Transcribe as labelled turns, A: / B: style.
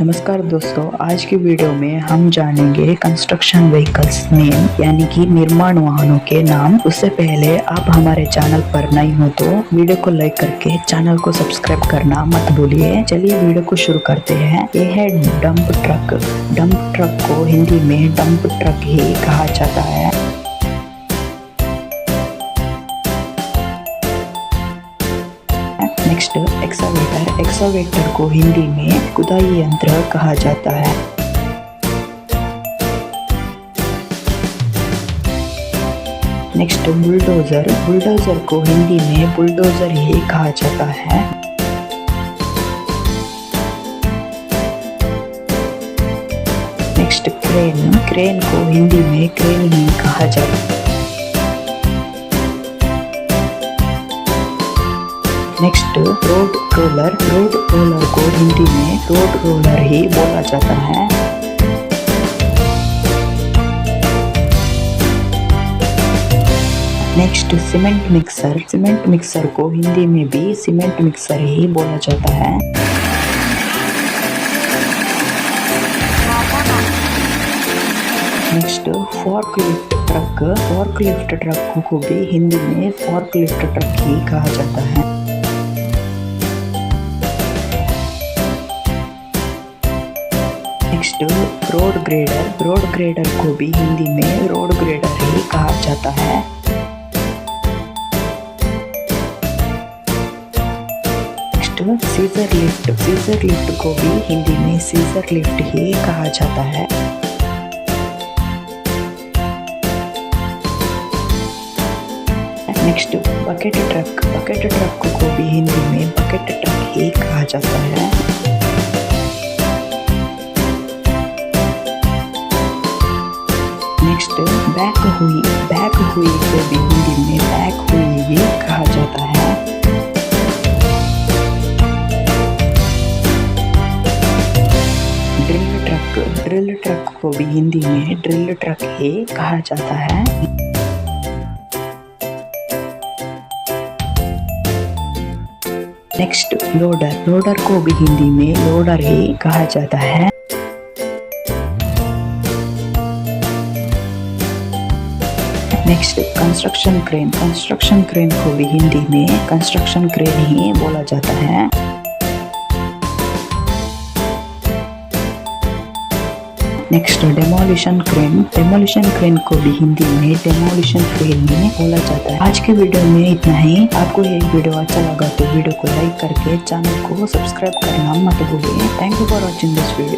A: नमस्कार दोस्तों, आज की वीडियो में हम जानेंगे कंस्ट्रक्शन व्हीकल्स नेम यानी कि निर्माण वाहनों के नाम। उससे पहले आप हमारे चैनल पर नए हो तो वीडियो को लाइक करके चैनल को सब्सक्राइब करना मत भूलिए। चलिए वीडियो को शुरू करते हैं। ये है डंप ट्रक। डंप ट्रक को हिंदी में डंप ट्रक ही कहा जाता है। Next excavator. एक्सकावेटर को हिंदी में खुदाई यंत्र कहा जाता है। Next bulldozer. बुलडोजर को हिंदी में बुलडोजर ही कहा जाता है। Next crane. क्रेन को हिंदी में क्रेन ही कहा जाता है। Next road roller. Road roller को हिंदी में रोड रोलर ही बोला जाता है। Next cement mixer. Cement mixer को हिंदी में भी सीमेंट मिक्सर ही बोला जाता है। Next forklift truck. Forklift truck को भी हिंदी में फोर्कलिफ्ट ट्रक ही कहा जाता है। Next road grader. Road grader को भी हिंदी में रोड ग्रेडर ही कहा जाता है। Next scissor lift. Scissor lift को भी हिंदी में सीजर लिफ्ट ही कहा जाता है। Next bucket truck. Bucket truck को भी हिंदी में बकेट ट्रक ही कहा जाता है। नेक्स्ट बैक हुई। बैक हुई को भी हिंदी में बैक हुई ही कहा जाता है। Drill truck. ड्रिल ट्रक को भी हिंदी में ड्रिल ट्रक ही कहा जाता है। Next loader. लोडर को भी हिंदी में लोडर ही कहा जाता है। Next construction crane. Construction crane को भी हिंदी में कंस्ट्रक्शन क्रेन ही बोला जाता है। Next demolition crane. Demolition crane को भी हिंदी में डेमोलिशन क्रेन ही बोला जाता है। आज के वीडियो में इतना ही। आपको ये वीडियो अच्छा लगा तो वीडियो को लाइक करके चैनल को सब्सक्राइब करना मत भूलिए। Thank you for watching this video.